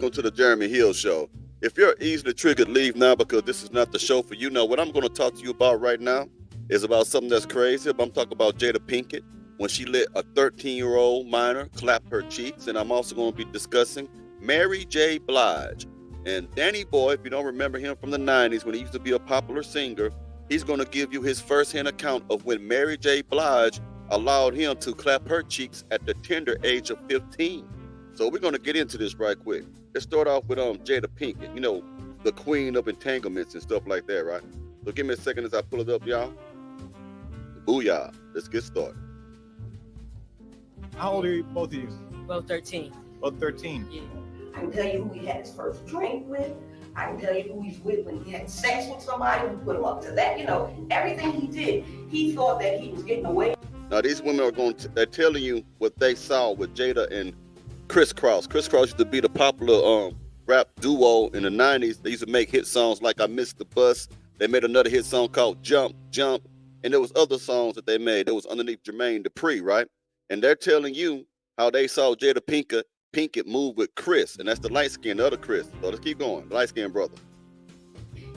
welcome to the Jeremy Hill Show. If you're easily triggered, leave now because this is not the show for you. Now, what I'm going to talk to you about right now is about something that's crazy. I'm talking about Jada Pinkett when she let a 13-year-old minor clap her cheeks. And I'm also going to be discussing Mary J. Blige. And Danny Boy, if you don't remember him from the 90s when he used to be a popular singer, he's going to give you his first-hand account of when Mary J. Blige allowed him to clap her cheeks at the tender age of 15. So we're going to get into this right quick. Let's start off with Jada Pinkett, you know, the queen of entanglements and stuff like that, right? So give me a second as I pull it up, y'all. Booyah. Let's get started. How old are you, both of you? Both 13. Both 13. Yeah. I can tell you who he had his first drink with. I can tell you who he's with when he had sex with somebody who put him up to that. You know, everything he did, he thought that he was getting away. Now, these women are they're telling you what they saw with Jada and Criss Cross. Criss Cross used to be the popular rap duo in the 90s. They used to make hit songs like I Missed the Bus. They made another hit song called Jump, Jump. And there was other songs that they made. It was underneath Jermaine Dupri, right? And they're telling you how they saw Jada Pinkett move with Chris. And that's the light-skinned other Chris. So let's keep going. The light-skinned brother.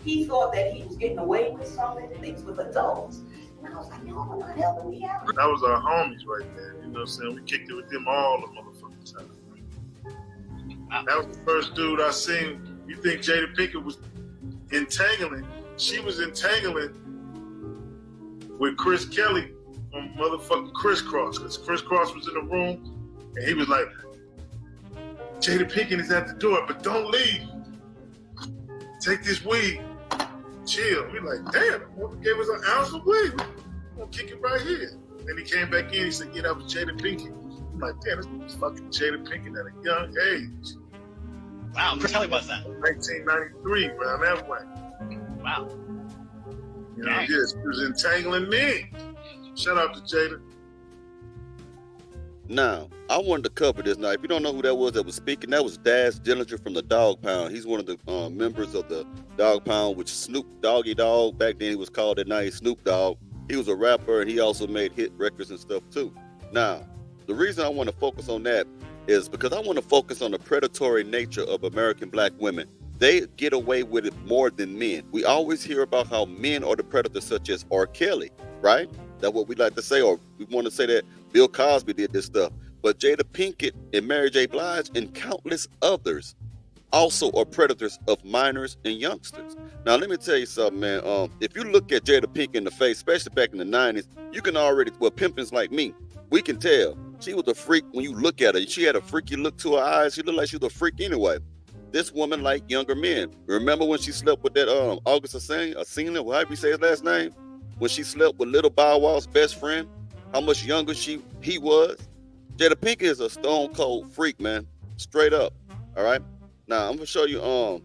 He thought that he was getting away with some of the things with adults. And I was like, no, we're not helping me out. That was our homies right there. You know what I'm saying? We kicked it with them all the motherfucking time. That was the first dude I seen. You think Jada Pinkett was entangling? She was entangling with Chris Kelly on motherfucking Criss Cross. Because Criss Cross was in the room and he was like, Jada Pinkett is at the door, but don't leave. Take this weed. Chill. We like, damn, that gave us an ounce of weed. We're gonna kick it right here. Then he came back in, he said, yeah, that was Jada Pinkett. I'm like, damn, this was fucking Jada Pinkett at a young age. Wow, tell me about that. 1993, around that way. Wow. You know, yes, he was entangling me. Shout out to Jada. Now, I wanted to cover this. Now, if you don't know who that was speaking, that was Daz Dillinger from the Dog Pound. He's one of the members of the Dog Pound, which Snoop Doggy Dogg. Back then he was called that. Now he's Snoop Dogg. He was a rapper and he also made hit records and stuff too. Now, the reason I want to focus on that is because I want to focus on the predatory nature of American black women. They get away with it more than men. We always hear about how men are the predators, such as R. Kelly, right? That's what we like to say, or we want to say that Bill Cosby did this stuff. But Jada Pinkett and Mary J. Blige and countless others also are predators of minors and youngsters. Now, let me tell you something, man. If you look at Jada Pinkett in the face, especially back in the 90s, you can already, well, pimpins like me, we can tell. She was a freak when you look at her. She had a freaky look to her eyes. She looked like she was a freak anyway. This woman liked younger men. Remember when she slept with that August Alsina, however you say his last name? When she slept with Little Bow Wow's best friend, how much younger he was? Jada Pinkett is a stone cold freak, man. Straight up. All right. Now I'm gonna show you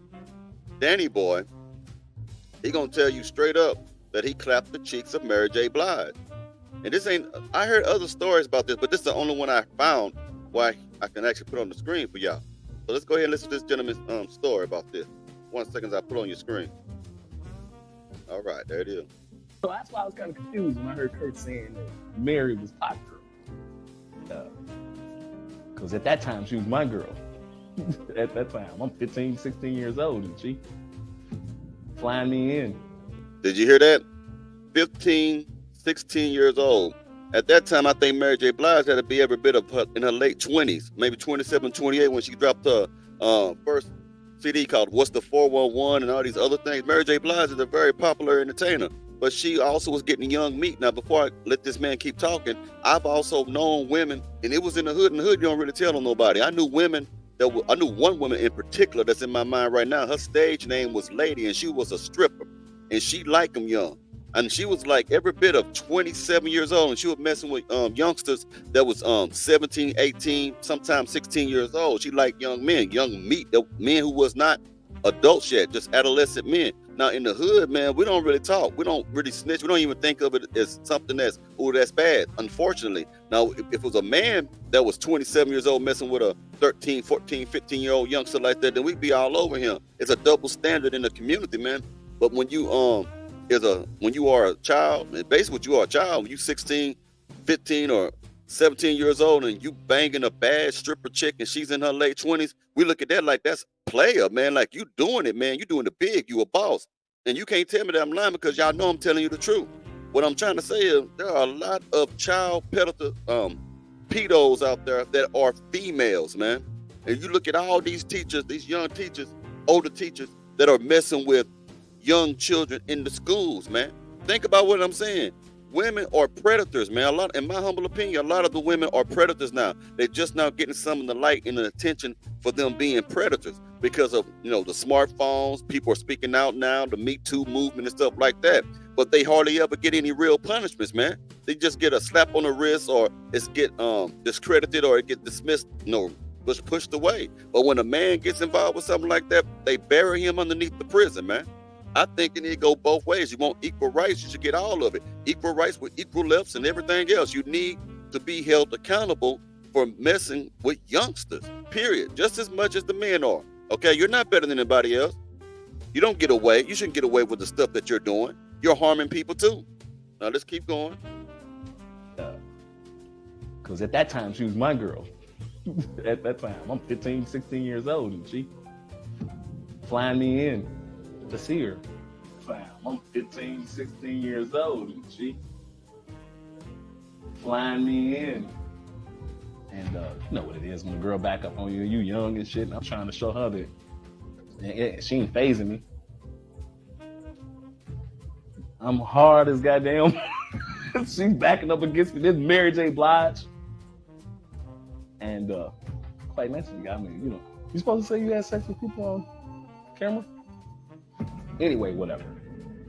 Danny Boy. He gonna tell you straight up that he clapped the cheeks of Mary J. Blige. And this ain't, I heard other stories about this, but this is the only one I found why I can actually put on the screen for y'all. So let's go ahead and listen to this gentleman's story about this. 1 second as I put on your screen. All right, there it is. So that's why I was kind of confused when I heard Kurt saying that Mary was hot girl. Because at that time, she was my girl. At that time, I'm 15, 16 years old, and she flying me in. Did you hear that? 15, 16 years old. At that time, I think Mary J. Blige had to be every bit of her, in her late 20s, maybe 27, 28, when she dropped her first CD called What's the 411 and all these other things. Mary J. Blige is a very popular entertainer, but she also was getting young meat. Now, before I let this man keep talking, I've also known women, and it was in the hood. In the hood, you don't really tell on nobody. I knew women I knew one woman in particular that's in my mind right now. Her stage name was Lady, and she was a stripper, and she liked them young. And she was like every bit of 27 years old, and she was messing with youngsters that was 17, 18, sometimes 16 years old. She liked young men, young meat, men who was not adults yet, just adolescent men. Now in the hood, man, we don't really talk. We don't really snitch. We don't even think of it as something that's bad, unfortunately. Now, if it was a man that was 27 years old messing with a 13, 14, 15-year-old youngster like that, then we'd be all over him. It's a double standard in the community, man. But when you when you are a child, and basically what you are a child, when you 16, 15, or 17 years old and you banging a bad stripper chick and she's in her late 20s, we look at that like that's player, man. Like you doing it, man. You doing the big, you a boss. And you can't tell me that I'm lying because y'all know I'm telling you the truth. What I'm trying to say is there are a lot of child pedos out there that are females, man. And you look at all these teachers, these young teachers, older teachers that are messing with young children in the schools, man. Think about what I'm saying. Women are predators, man. A lot, in my humble opinion, a lot of the women are predators now. They're just now getting some of the light and the attention for them being predators because of, the smartphones. People are speaking out now, the Me Too movement and stuff like that. But they hardly ever get any real punishments, man. They just get a slap on the wrist, or it's get discredited, or it get dismissed, just pushed away. But when a man gets involved with something like that, they bury him underneath the prison, man. I think it need to go both ways. You want equal rights, you should get all of it. Equal rights with equal lefts and everything else. You need to be held accountable for messing with youngsters, period. Just as much as the men are. Okay, you're not better than anybody else. You don't get away. You shouldn't get away with the stuff that you're doing. You're harming people too. Now let's keep going. Because at that time, she was my girl. At that time, I'm 15, 16 years old, and she flying me in to see her. I'm 15, 16 years old, and she flying me in. And you know what it is when a girl back up on you, you young and shit, and I'm trying to show her that she ain't phasing me. I'm hard as goddamn. She's backing up against me. This Blige. And quite naturally, I mean, you supposed to say you had sex with people on camera? Anyway, whatever.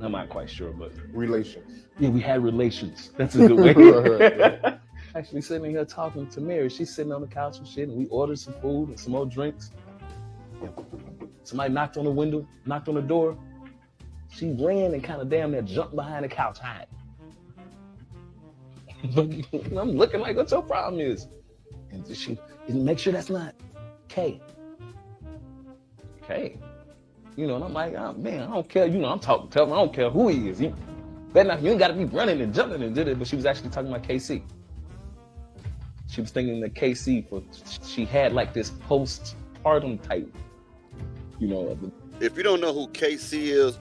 I'm not quite sure, but Relations. yeah, we had relations. That's a good way. Actually sitting here talking to Mary. She's sitting on the couch and shit, and we ordered some food and some more drinks. Somebody knocked on the window, knocked on the door. She ran and kind of damn near jumped behind the couch hiding. I'm looking like, what your problem is? And she make sure that's not K. K. And I'm like, oh, man, I don't care. I'm talking to him. I don't care who he is. You ain't got to be running and jumping and did it. But she was actually talking about KC. She was thinking that KC, she had like this postpartum type, If you don't know who KC is,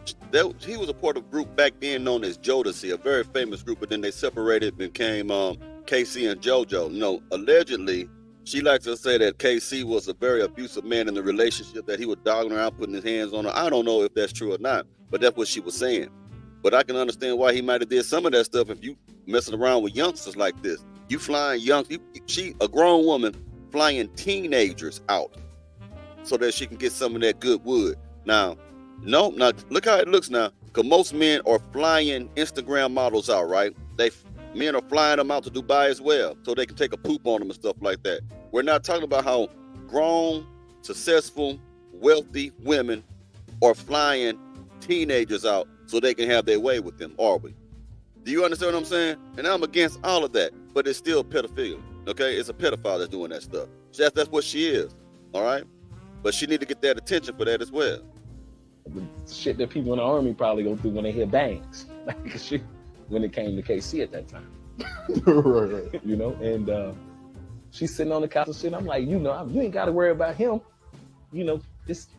he was a part of a group back then known as Jada, a very famous group, but then they separated, became KC and JoJo. Allegedly, she likes to say that KC was a very abusive man in the relationship, that he was dogging her out, putting his hands on her. I don't know if that's true or not, but that's what she was saying. But I can understand why he might have did some of that stuff if you messing around with youngsters like this. You flying she a grown woman flying teenagers out so that she can get some of that good wood. Now look how it looks now, because most men are flying Instagram models out, right? Men are flying them out to Dubai as well, so they can take a poop on them and stuff like that. We're not talking about how grown, successful, wealthy women are flying teenagers out so they can have their way with them, are we? Do you understand what I'm saying? And I'm against all of that, but it's still pedophilia, okay? It's a pedophile that's doing that stuff. That's what she is, all right? But she need to get that attention for that as well. The shit that people in the army probably go through when they hear bangs. When it came to KC at that time. Right. And she's sitting on the couch and shit. I'm like, you ain't got to worry about him. Just,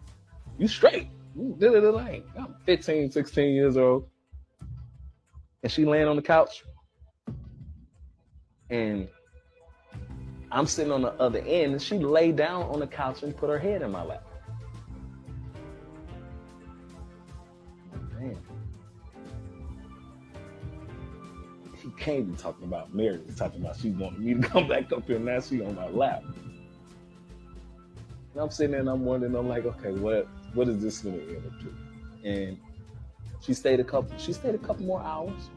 you straight. I'm 15, 16 years old. And she laying on the couch. And I'm sitting on the other end, and she lay down on the couch and put her head in my lap. Man. He can't be talking about Mary. He's talking about she wanted me to come back up here, and now she on my lap. And I'm sitting there and I'm wondering, I'm like, okay, what is this gonna end up to? And she stayed a couple more hours.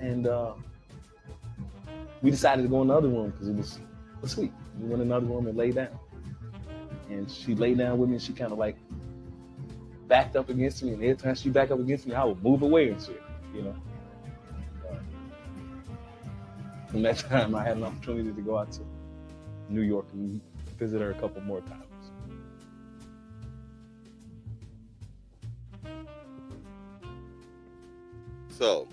And we decided to go in the other room because it was sweet. We went in another room and lay down. And she lay down with me, and she kind of like backed up against me. And every time she backed up against me, I would move away and shit, From that time, I had an opportunity to go out to New York and visit her a couple more times. So,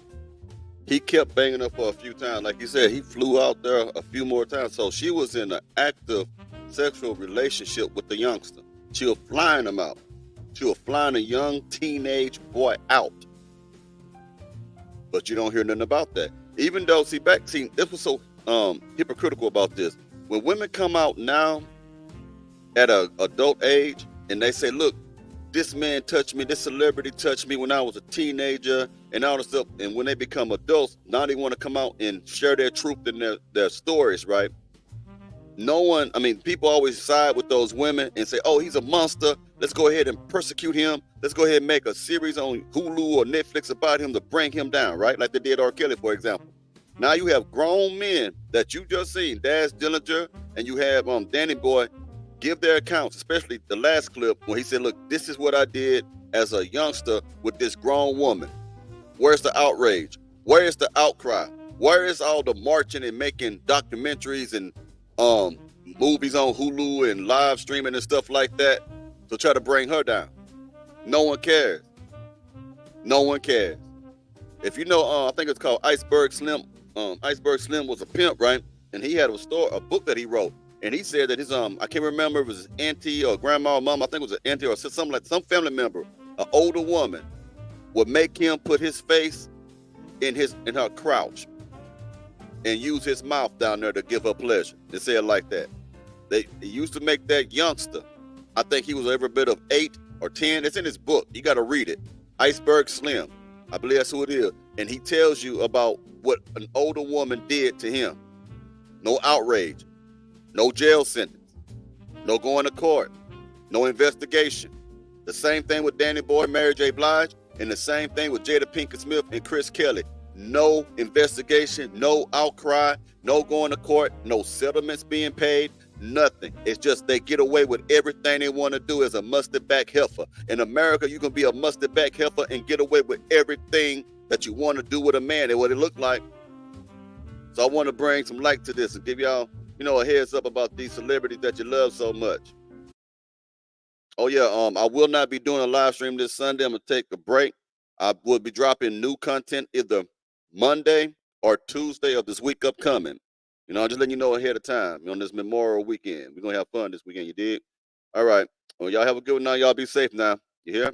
he kept banging her for a few times. Like you said, he flew out there a few more times. So she was in an active sexual relationship with the youngster. She was flying him out. She was flying a young teenage boy out. But you don't hear nothing about that. Even though, this was so hypocritical about this. When women come out now at an adult age and they say, look, this man touched me, this celebrity touched me when I was a teenager and all this stuff. And when they become adults, now they want to come out and share their truth and their stories, right? People always side with those women and say, oh, he's a monster. Let's go ahead and persecute him. Let's go ahead and make a series on Hulu or Netflix about him to bring him down, right? Like they did R. Kelly, for example. Now you have grown men that you just seen, Daz Dillinger, and you have Danny Boy, give their accounts, especially the last clip where he said, look, this is what I did as a youngster with this grown woman. Where's the outrage? Where is the outcry? Where is all the marching and making documentaries and movies on Hulu and live streaming and stuff like that to try to bring her down? No one cares. No one cares. If you know, I think it's called Iceberg Slim. Iceberg Slim was a pimp, right? And he had a book that he wrote. And he said that his I can't remember if it was his auntie or grandma or mom. I think it was an auntie or something like some family member, an older woman, would make him put his face in her crouch and use his mouth down there to give her pleasure. They say it like that. They used to make that youngster. I think he was every bit of 8 or 10. It's in his book. You got to read it. Iceberg Slim. I believe that's who it is. And he tells you about what an older woman did to him. No outrage. No jail sentence. No going to court. No investigation. The same thing with Danny Boy and Mary J. Blige. And the same thing with Jada Pinkett Smith and Chris Kelly. No investigation. No outcry. No going to court. No settlements being paid. Nothing. It's just they get away with everything they want to do as a mustard back heifer. In America, you can be a mustard back heifer and get away with everything that you want to do with a man and what it looked like. So I want to bring some light to this and give y'all, a heads up about these celebrities that you love so much. Oh yeah, I will not be doing a live stream this Sunday. I'm gonna take a break. I will be dropping new content either Monday or Tuesday of this week upcoming. I'm just letting you know ahead of time on this Memorial weekend. We're gonna have fun this weekend, you dig? All right. Well, y'all have a good one now. Y'all be safe now. You hear?